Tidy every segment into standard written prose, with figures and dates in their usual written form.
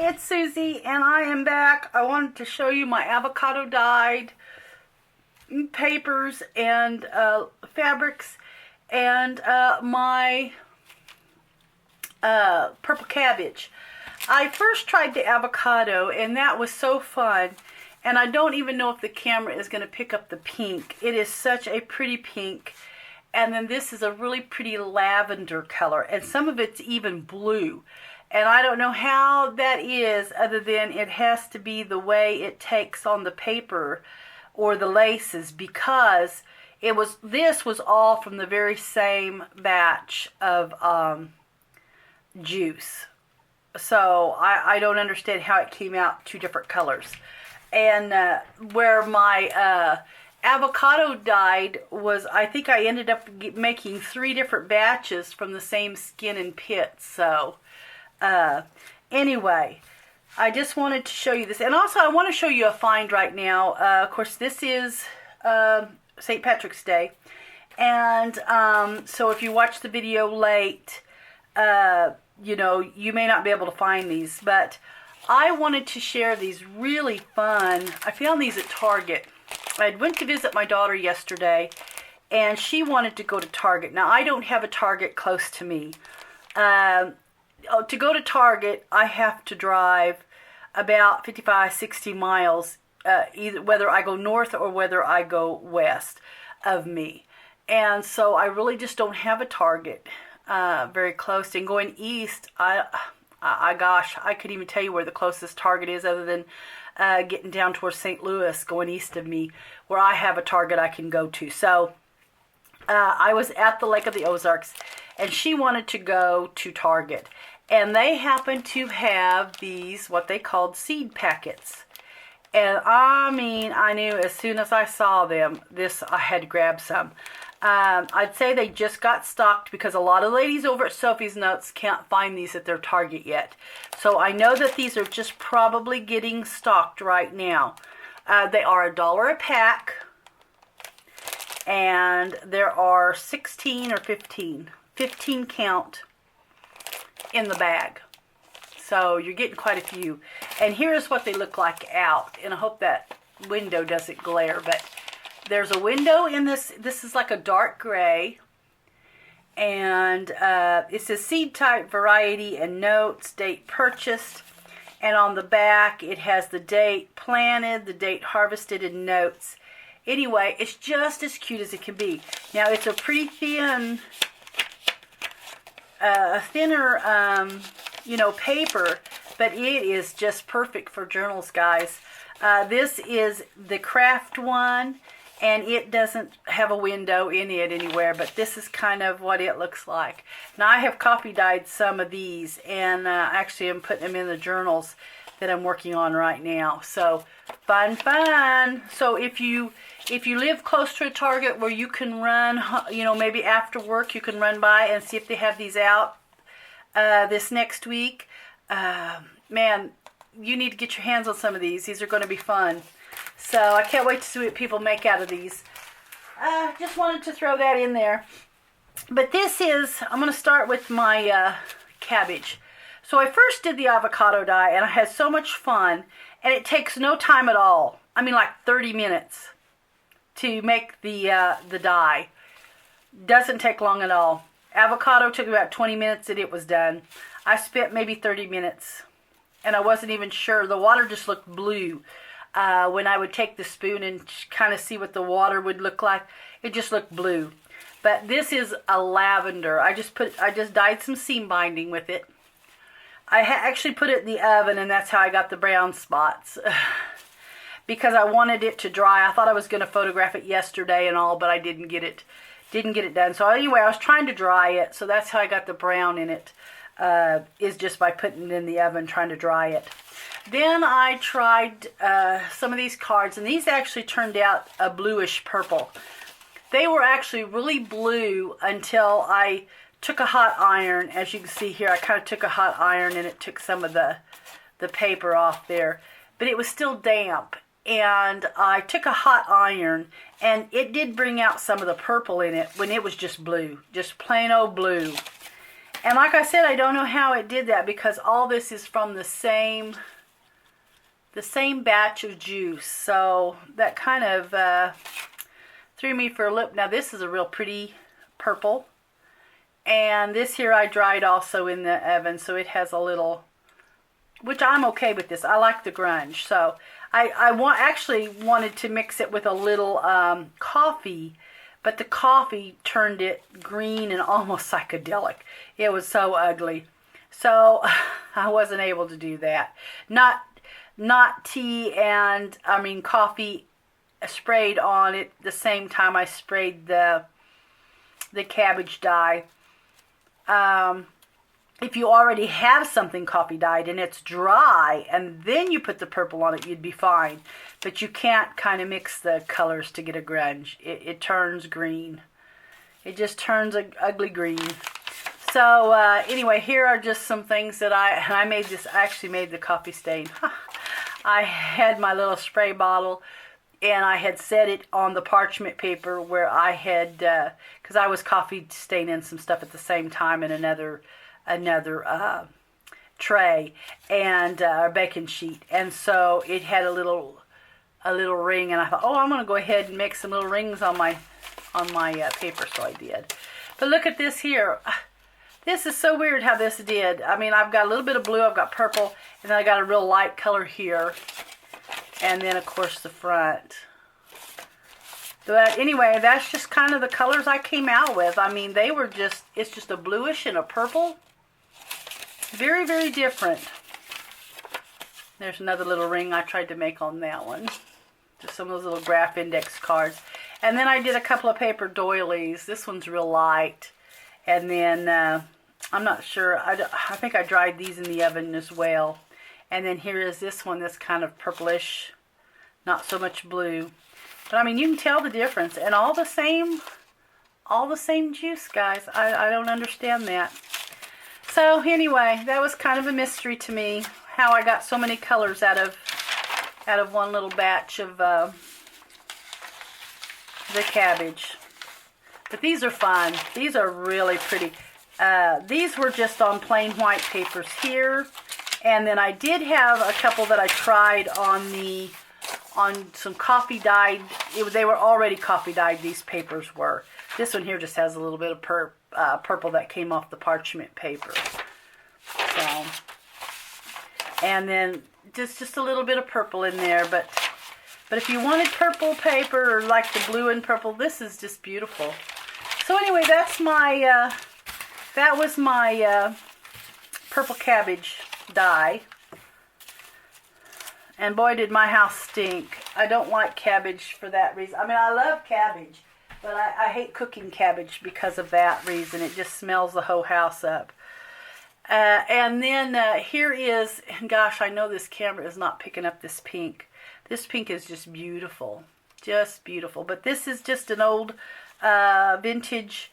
it's Susie, and I am back. I wanted to show you my avocado dyed papers and fabrics, and my purple cabbage. I first tried the avocado, and that was so fun, and I don't even know if the camera is going to pick up the pink. It is such a pretty pink, and then this is a really pretty lavender color, and some of it's even blue. And I don't know how that is, other than it has to be the way it takes on the paper or the laces, because this was all from the very same batch of juice. So I don't understand how it came out two different colors. And where my avocado dyed was, I think I ended up making 3 different batches from the same skin and pits. So anyway, I just wanted to show you this. And also I want to show you a find right now. Of course, this is St. Patrick's Day. And so if you watch the video late, you know, you may not be able to find these. But I wanted to share these really fun. I found these at Target. I went to visit my daughter yesterday, and she wanted to go to Target. Now, I don't have a Target close to me. To go to Target, I have to drive about 55, 60 miles, either whether I go north or whether I go west of me. And so I really just don't have a Target very close. And going east, gosh, I couldn't even tell you where the closest Target is, other than getting down towards St. Louis, going east of me, where I have a Target I can go to. So I was at the Lake of the Ozarks, and she wanted to go to Target. And they happened to have these, what they called seed packets. And I mean, I knew as soon as I saw them, I had to grab some. I'd say they just got stocked, because a lot of ladies over at Sophie's Notes can't find these at their Target yet. So I know that these are just probably getting stocked right now. They are $1 a pack, and there are 16 or 15 count in the bag. So you're getting quite a few. And here's what they look like out. And I hope that window doesn't glare, but there's a window in this. This is like a dark gray. And it says seed type, variety, and notes, date purchased. And on the back, it has the date planted, the date harvested, and notes. Anyway, it's just as cute as it can be. Now, it's a pretty thinner, you know, paper, but it is just perfect for journals, guys. This is the craft one, and it doesn't have a window in it anywhere, but this is kind of what it looks like. Now, I have coffee dyed some of these, and actually I'm putting them in the journals that I'm working on right now. So fun. So if you live close to a Target where you can run, you know, maybe after work you can run by and see if they have these out this next week, man, you need to get your hands on some of these. These are going to be fun. So I can't wait to see what people make out of these. Just wanted to throw that in there. But this is, I'm going to start with my cabbage. So I first did the avocado dye, and I had so much fun, and it takes no time at all. I mean, like 30 minutes to make the dye. Doesn't take long at all. Avocado took about 20 minutes and it was done. I spent maybe 30 minutes, and I wasn't even sure. The water just looked blue. When I would take the spoon and kind of see what the water would look like, it just looked blue. But this is a lavender. I just dyed some seam binding with it. I actually put it in the oven, and that's how I got the brown spots. Because I wanted it to dry. I thought I was going to photograph it yesterday and all, but I didn't get it done. So anyway, I was trying to dry it, so that's how I got the brown in it, is just by putting it in the oven, trying to dry it. Then I tried some of these cards, and these actually turned out a bluish purple. They were actually really blue until I took a hot iron. As you can see here, I kind of took a hot iron, and it took some of the paper off there. But it was still damp. And I took a hot iron, and it did bring out some of the purple in it when it was just blue. Just plain old blue. And like I said, I don't know how it did that because all this is from the same batch of juice. So that kind of threw me for a loop. Now this is a real pretty purple. And this here I dried also in the oven, so it has a little, which I'm okay with this. I like the grunge. So I actually wanted to mix it with a little coffee, but the coffee turned it green and almost psychedelic. It was so ugly. So I wasn't able to do that. Not tea and, coffee sprayed on it the same time I sprayed the cabbage dye. If you already have something coffee dyed and it's dry and then you put the purple on it, you'd be fine. But you can't kind of mix the colors to get a grunge. It turns green. It just turns an ugly green. So anyway, here are just some things that I made this. I actually made the coffee stain. I had my little spray bottle and I had set it on the parchment paper where I had, because I was coffee staining some stuff at the same time in another tray and a baking sheet, and so it had a little ring, and I thought, oh, I'm going to go ahead and make some little rings on my paper, so I did. But look at this here. This is so weird how this did. I've got a little bit of blue, I've got purple, and then I got a real light color here. And then, of course, the front. But anyway, that's just kind of the colors I came out with. They were just, it's just a bluish and a purple. Very, very different. There's another little ring I tried to make on that one. Just some of those little graph index cards. And then I did a couple of paper doilies. This one's real light. And then, I'm not sure, I think I dried these in the oven as well. And then here is this one that's kind of purplish, not so much blue. But you can tell the difference. And all the same juice, guys. I don't understand that. So anyway, that was kind of a mystery to me, how I got so many colors out of one little batch of the cabbage. But these are fun. These are really pretty. These were just on plain white papers here. And then I did have a couple that I tried on some coffee dyed. They were already coffee dyed, these papers were. This one here just has a little bit of purple that came off the parchment paper. So, and then just a little bit of purple in there. But if you wanted purple paper or like the blue and purple, this is just beautiful. So anyway, that was my purple cabbage dye. And boy, did my house stink. I don't like cabbage for that reason. I love cabbage, but I hate cooking cabbage because of that reason. It just smells the whole house up. And then here is, and gosh, I know this camera is not picking up this pink. This pink is just beautiful. Just beautiful. But this is just an old vintage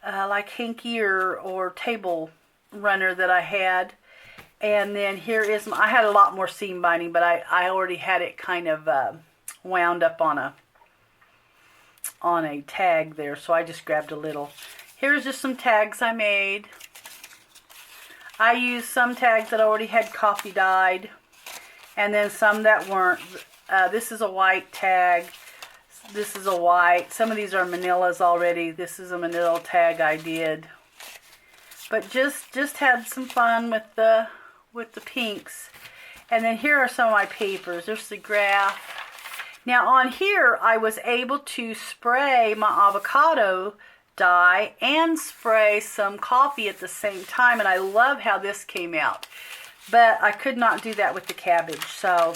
like hanky or table runner that I had. And then here is, I had a lot more seam binding, but I already had it kind of wound up on a tag there, so I just grabbed a little. Here's just some tags I made. I used some tags that already had coffee dyed, and then some that weren't. This is a white tag. This is a white. Some of these are manillas already. This is a manila tag I did. But just had some fun with the pinks. And then here are some of my papers. There's the graph. Now on here I was able to spray my avocado dye and spray some coffee at the same time, and I love how this came out. But I could not do that with the cabbage. So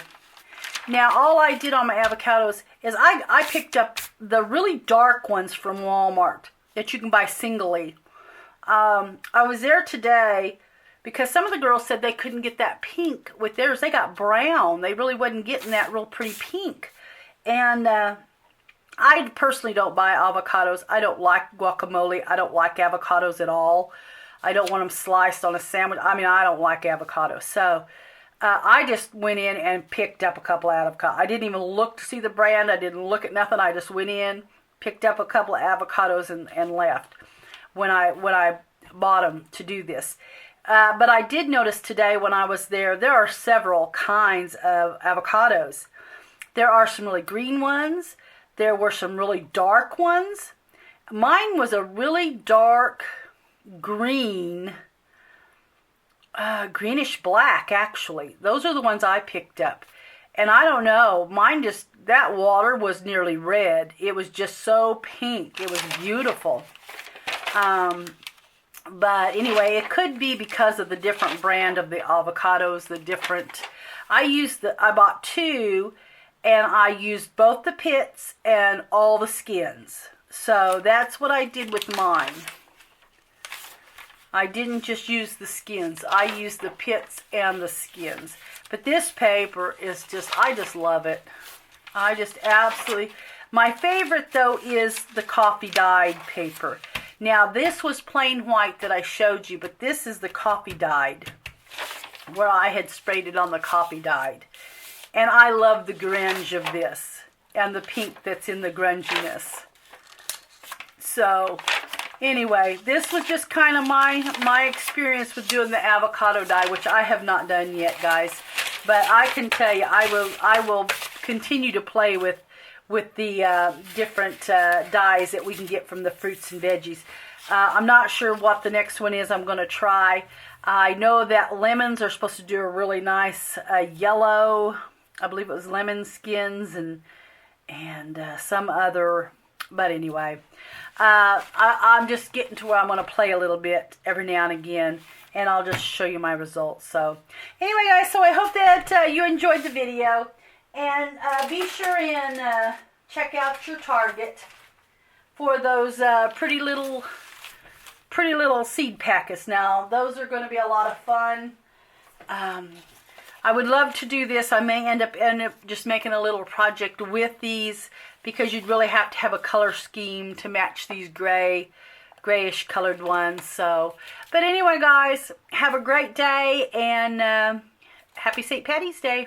now all I did on my avocados is I picked up the really dark ones from Walmart that you can buy singly. I was there today because some of the girls said they couldn't get that pink with theirs. They got brown. They really wasn't getting that real pretty pink. And I personally don't buy avocados. I don't like guacamole. I don't like avocados at all. I don't want them sliced on a sandwich. I don't like avocados. So I just went in and picked up a couple of avocados. I didn't even look to see the brand. I didn't look at nothing. I just went in, picked up a couple of avocados and left. When I bottom to do this. But I did notice today when I was there, there are several kinds of avocados. There are some really green ones. There were some really dark ones. Mine was a really dark green, greenish black, actually. Those are the ones I picked up. And I don't know, mine just, that water was nearly red. It was just so pink. It was beautiful. But anyway, it could be because of the different brand of the avocados, the different, I bought two, and I used both the pits and all the skins. So that's what I did with mine. I didn't just use the skins. I used the pits and the skins. But this paper is just, I just love it. I just absolutely, my favorite though is the coffee dyed paper. Now this was plain white that I showed you, but this is the coffee dyed, where I had sprayed it on the coffee dyed. And I love the grunge of this, and the pink that's in the grunginess. So, anyway, this was just kind of my experience with doing the avocado dye, which I have not done yet, guys. But I can tell you, I will continue to play with the different dyes that we can get from the fruits and veggies. I'm not sure what the next one is I'm going to try. I know that lemons are supposed to do a really nice yellow. I believe it was lemon skins and some other, but anyway, I'm just getting to where I'm going to play a little bit every now and again, and I'll just show you my results. So anyway, guys, so I hope that you enjoyed the video, and be sure and check out your Target for those pretty little seed packets. Now those are going to be a lot of fun. I would love to do this. I may end up just making a little project with these, because you'd really have to have a color scheme to match these grayish colored ones. So, but anyway, guys, have a great day, and happy St. Patty's Day.